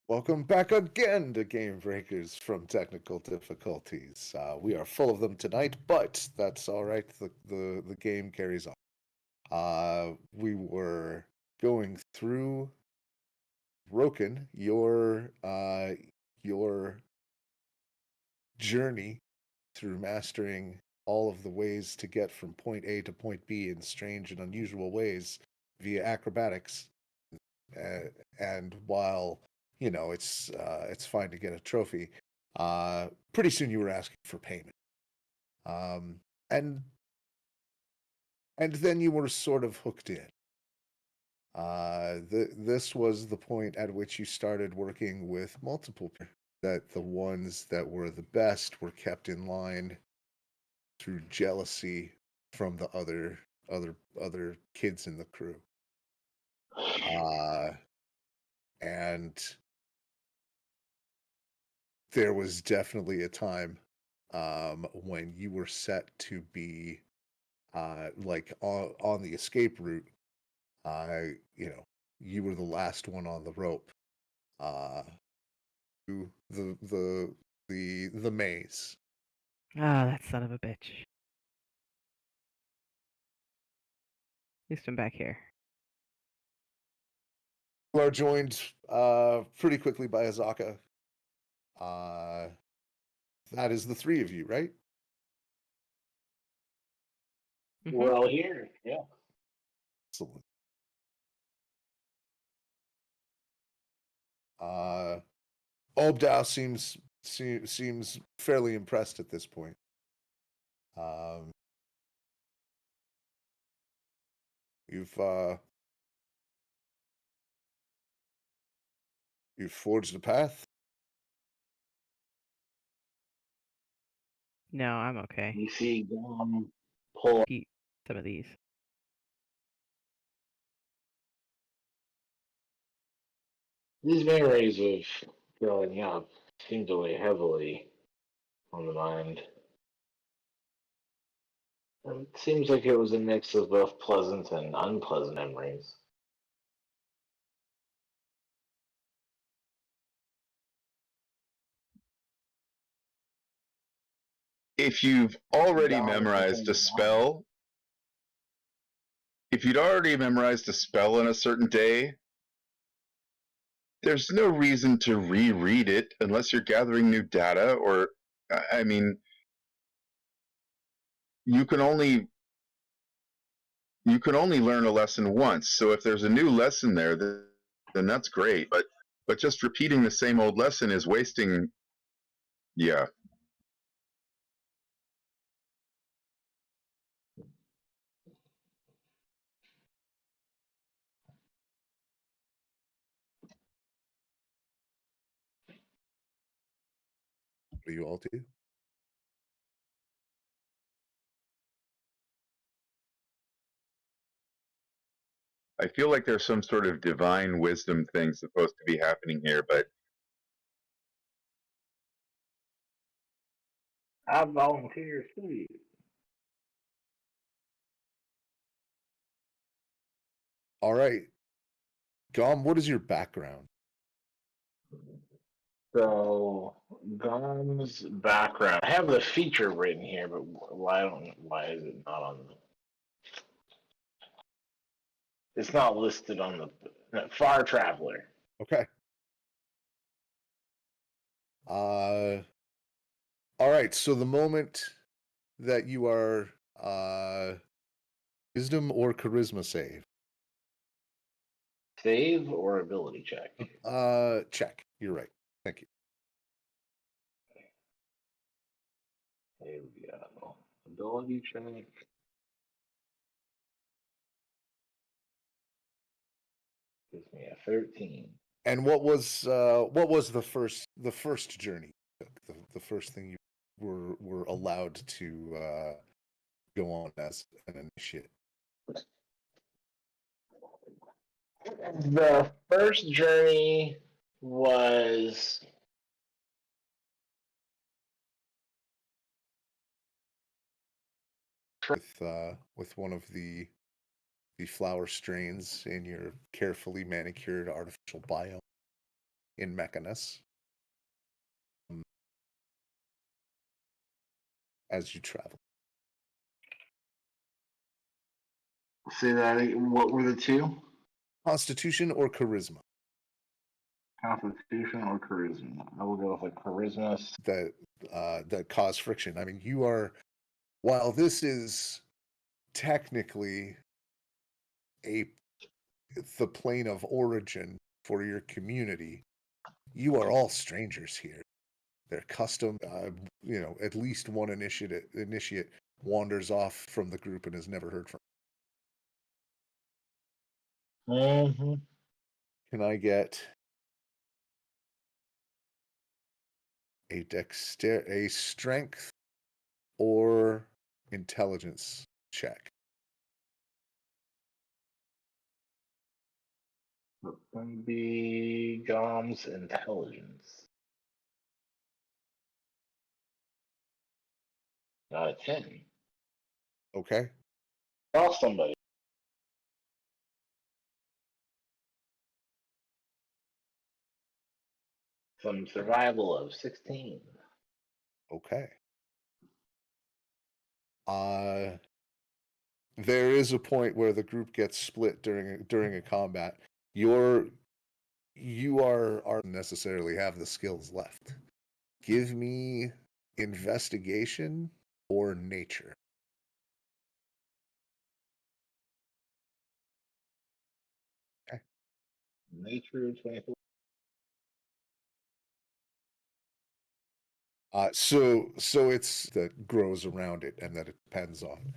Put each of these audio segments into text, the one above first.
Welcome back again to Gamebreakers from Technical Difficulties. We are full of them tonight, but that's all right. The game carries on. We were going through Broken, your journey through mastering all of the ways to get from point A to point B in strange and unusual ways via acrobatics. And while it's fine to get a trophy, pretty soon you were asking for payment, um, and and then you were sort of hooked in. This was the point at which you started working with multiple people. That the ones that were the best were kept in line through jealousy from the other kids in the crew. Uh, and there was definitely a time when you were set to be like on the escape route. You know, you were the last one on the rope. Uh, to the maze. Ah, that son of a bitch. At least I'm back here. You are joined pretty quickly by Azaka. Uh, that is the three of you, right? We're Mm-hmm. all here. Yeah. Excellent. Uh, Obdow seems fairly impressed at this point. Um, you've you've forged a path. No, I'm okay. You see pull up Eat some of these. these memories of growing up seem to weigh heavily on the mind. It seems like it was a mix of both pleasant and unpleasant memories. If you've already Dom, memorized a something wrong. spell, if you'd already memorized a spell in a certain day, there's no reason to reread it unless you're gathering new data or, I mean, you can only learn a lesson once. So if there's a new lesson there, then that's great. But just repeating the same old lesson is wasting. Yeah. What do you all do? I feel like there's some sort of divine wisdom thing supposed to be happening here, but I volunteer too. All right, Gom. What is your background? So Dom's background. I have the feature written here, but why don't why is it not on the it's not listed on the no, Far Traveler. Okay. Uh, all right. So the moment that you are wisdom or charisma save. Save or ability check? Check. You're right. Thank you. Here we go. Ability check. Gives me a 13. And what was the first journey? The first thing you were allowed to go on as an initiate. The first journey was With one of the flower strains in your carefully manicured artificial biome. in Mechanus as you travel. Say that again. What were the two? Constitution or charisma? Constitution or charisma? I will go with a charisma. That cause friction. I mean, you are, while this is technically the plane of origin for your community, you are all strangers here. They're custom, at least one initiate wanders off from the group and is never heard from. Mm-hmm. Can I get a strength or intelligence check? That would be Gom's intelligence. Got a 10. Okay. Off somebody. Some survival of 16. Okay. There is a point where the group gets split during a combat. You aren't necessarily have the skills left. Give me investigation or nature. Okay. Nature 24. So it's that grows around it and that it depends on.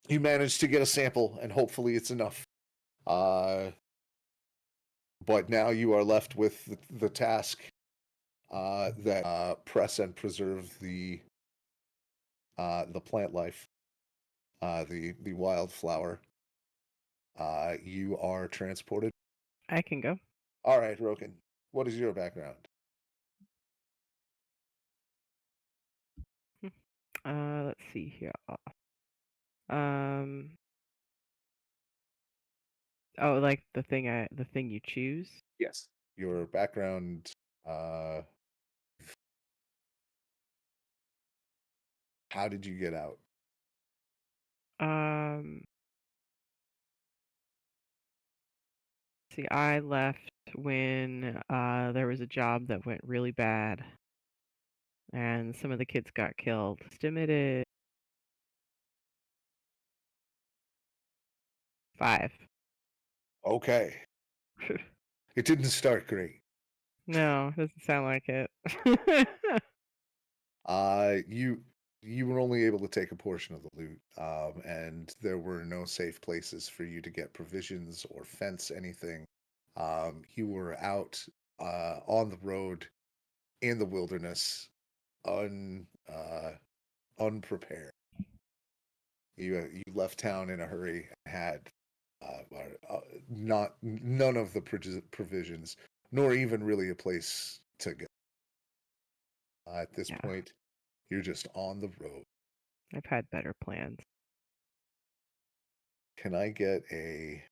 You manage to get a sample and hopefully it's enough. But now you are left with the task that press and preserve the plant life, the wildflower. You are transported. I can go. All right, Roken. What is your background? Let's see here. Um. Oh, like the thing you choose. Yes. Your background. How did you get out? See, I left when there was a job that went really bad, and some of the kids got killed. Estimated 5. Okay. It didn't start great. No, doesn't sound like it. You were only able to take a portion of the loot, and there were no safe places for you to get provisions or fence anything. You were out on the road in the wilderness, unprepared. You left town in a hurry and had none of the provisions, nor even really a place to go. At this Yeah. point, you're just on the road. I've had better plans. Can I get an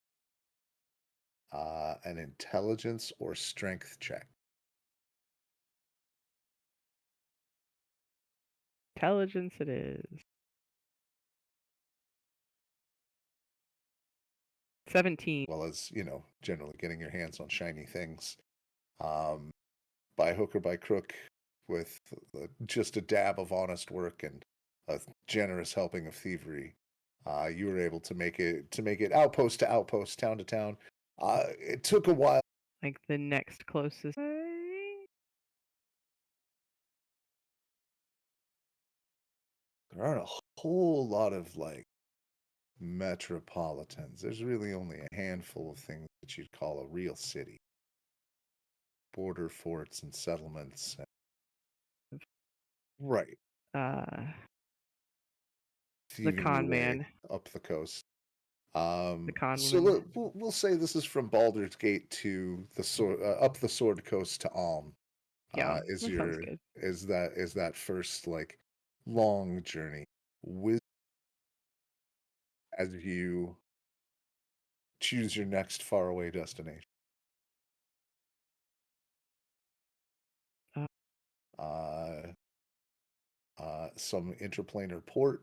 intelligence or strength check? Intelligence it is. 17. Well as, generally getting your hands on shiny things. By hook or by crook, with just a dab of honest work and a generous helping of thievery, you were able to make it outpost to outpost, town to town. It took a while. Like the next closest. There aren't a whole lot of metropolitans. There's really only a handful of things that you'd call a real city. Border forts and settlements. Right. The con man. Up the coast. The con so woman. we'll say this is from Baldur's Gate to the sword, up the Sword Coast to Alm. Yeah, that sounds good. Is that first long journey as you choose your next faraway destination? some interplanar port?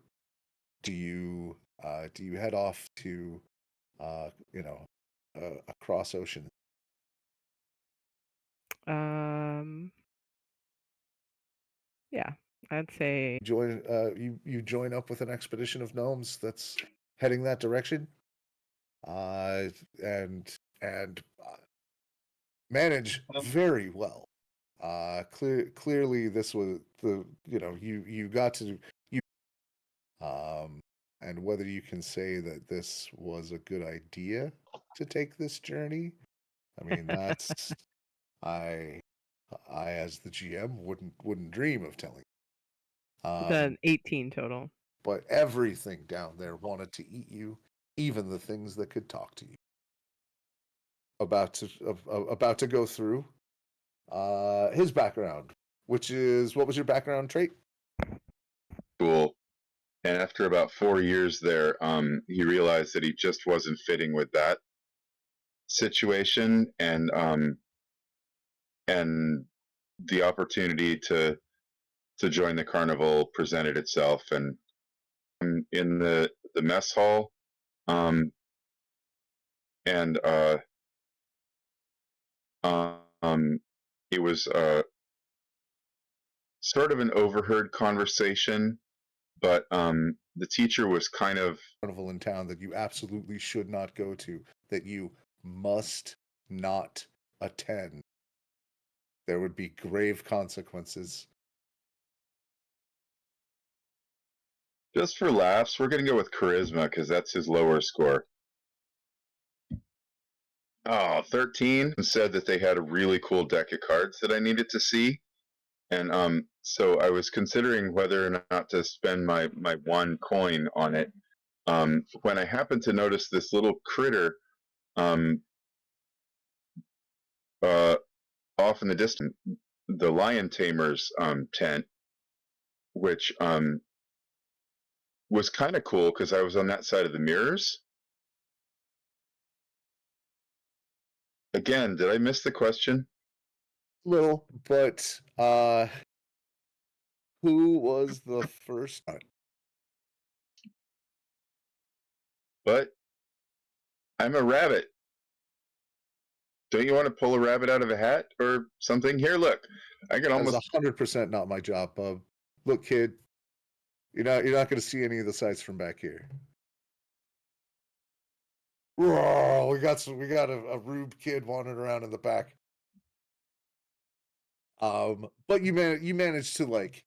Do you head off to across ocean? Yeah, I'd say Join you join up with an expedition of gnomes that's heading that direction, and manage very well. Clearly this was the you got to you and whether you can say that this was a good idea to take this journey, I mean that's I as the GM wouldn't dream of telling. it's an 18 total. But everything down there wanted to eat you, even the things that could talk to you. About to go through his background, which is, what was your background trait? Cool. And after about 4 years there, he realized that he just wasn't fitting with that situation, and the opportunity to join the carnival presented itself, and in the mess hall, and it was sort of an overheard conversation, but the teacher was kind of Carnival in town that you absolutely should not go to, that you must not attend. There would be grave consequences. just for laughs. We're gonna go with charisma because that's his lower score. Oh, 13 said that they had a really cool deck of cards that I needed to see. And so I was considering whether or not to spend my 1 coin on it. When I happened to notice this little critter off in the distance, the Lion Tamer's tent, which was kind of cool because I was on that side of the mirrors. Again, did I miss the question? Little, but who was the first? But I'm a rabbit. Don't you want to pull a rabbit out of a hat or something? Here, look. I can almost. That's 100% not my job, bub. Look, kid, you're not going to see any of the sights from back here. Whoa, we got a rube kid wandering around in the back. But you managed to like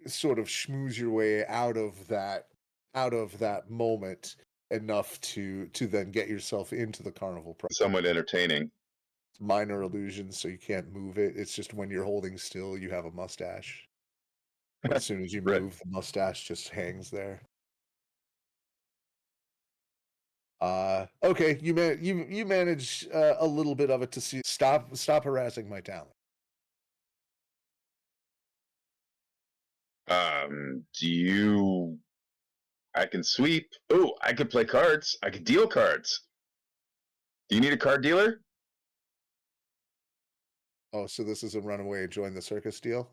sort of schmooze your way out of that moment enough to then get yourself into the carnival. Somewhat entertaining. Minor illusions, so you can't move it. It's just when you're holding still, you have a mustache. But as soon as you move, the mustache just hangs there. Okay, you manage a little bit of it to see. Stop harassing my talent. Do you? I can sweep. Oh, I could play cards. I could deal cards. Do you need a card dealer? Oh, so this is a runaway and join the circus deal?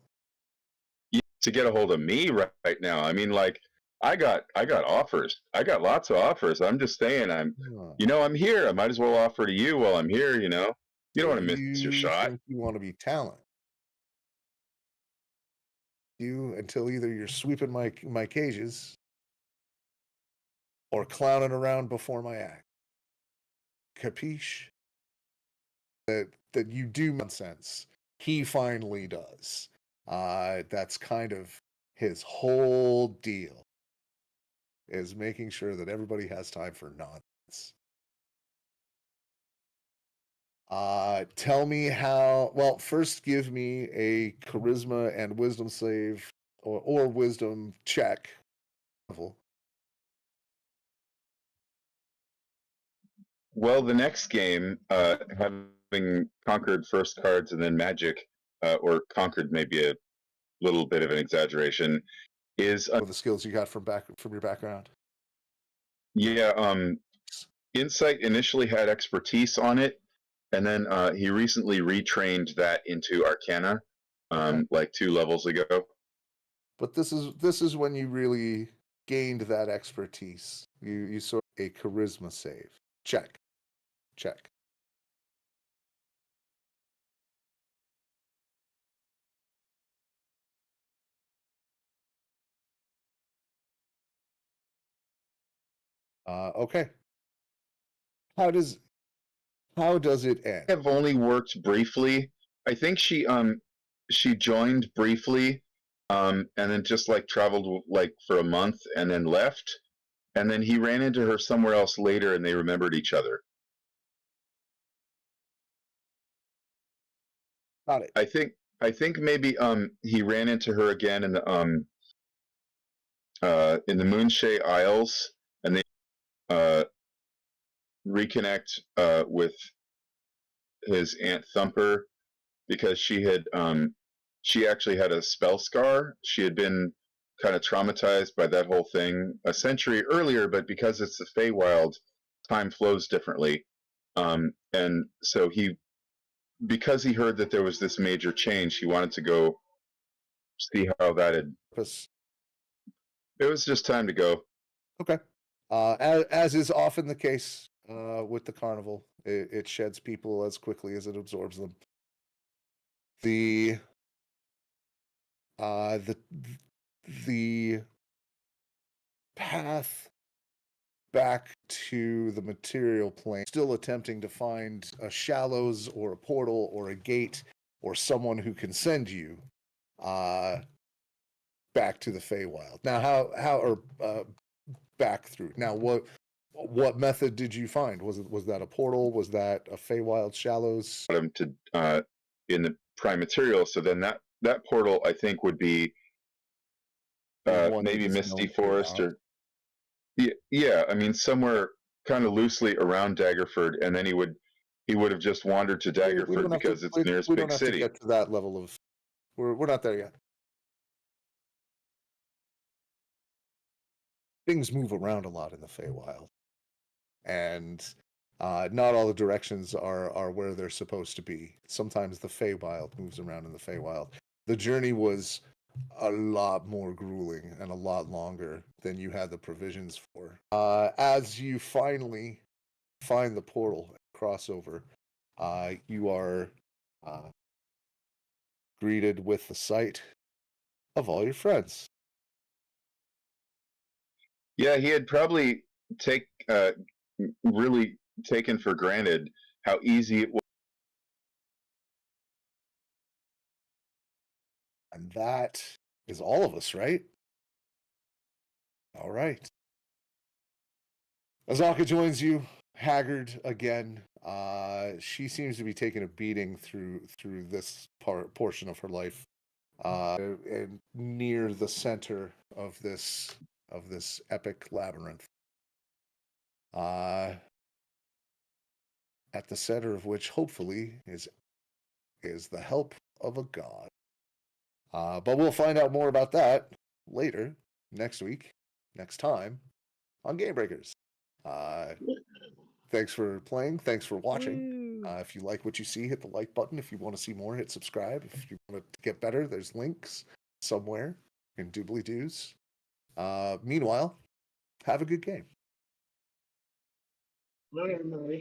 Yeah, to get a hold of me right now. I mean, like, I got offers. I got lots of offers. I'm just saying, I'm here. I might as well offer to you while I'm here. You don't want to miss your shot. You want to be talent. Until either you're sweeping my cages or clowning around before my act. Capiche? That you do nonsense. He finally does. That's kind of his whole deal, is making sure that everybody has time for nonsense. Tell me how. Well, first give me a charisma and wisdom save or wisdom check. Well, the next game, having conquered first cards and then magic, or conquered maybe a little bit of an exaggeration, is the skills you got from your background. Yeah, Insight initially had expertise on it, and then he recently retrained that into Arcana. like 2 levels ago. But this is when you really gained that expertise. You sort of a charisma save. Check. Okay. How does it end? Have only worked briefly. I think she joined briefly, and then just like traveled like for a month and then left, and then he ran into her somewhere else later, and they remembered each other. Got it. I think maybe he ran into her again in the Moonshay Isles, and they reconnect with his Aunt Thumper, because she actually had a spell scar. She had been kind of traumatized by that whole thing a century earlier, but because it's the Feywild, time flows differently. And so because he heard that there was this major change, he wanted to go see how that had. It was just time to go. Okay. As is often the case with the carnival, it sheds people as quickly as it absorbs them. The path back to the material plane, still attempting to find a shallows or a portal or a gate or someone who can send you back to the Feywild. Now, how back through? Now, what method did you find? Was that a portal? Was that a Feywild shallows? Him to in the prime material. So then that portal, I think, would be maybe Misty Forest or yeah. I mean, somewhere kind of loosely around Daggerford, and then he would have just wandered to Daggerford because it's the nearest big city. We don't have to get to that level of. We're not there yet. Things move around a lot in the Feywild, and not all the directions are where they're supposed to be. Sometimes the Feywild moves around in the Feywild. The journey was a lot more grueling and a lot longer than you had the provisions for. As you finally find the portal and crossover, you are greeted with the sight of all your friends. Yeah, he had probably really taken for granted how easy it was. And that is all of us, right? All right. Azaka joins you, haggard again. She seems to be taking a beating through this portion of her life, and near the center of this epic labyrinth. At the center of which, hopefully, is the help of a god. But we'll find out more about that later, next week, next time on Gamebreakers. Thanks for playing. Thanks for watching. If you like what you see, hit the like button. If you want to see more, hit subscribe. If you want to get better, there's links somewhere in doobly-doos. Meanwhile, have a good game. Bye, everybody.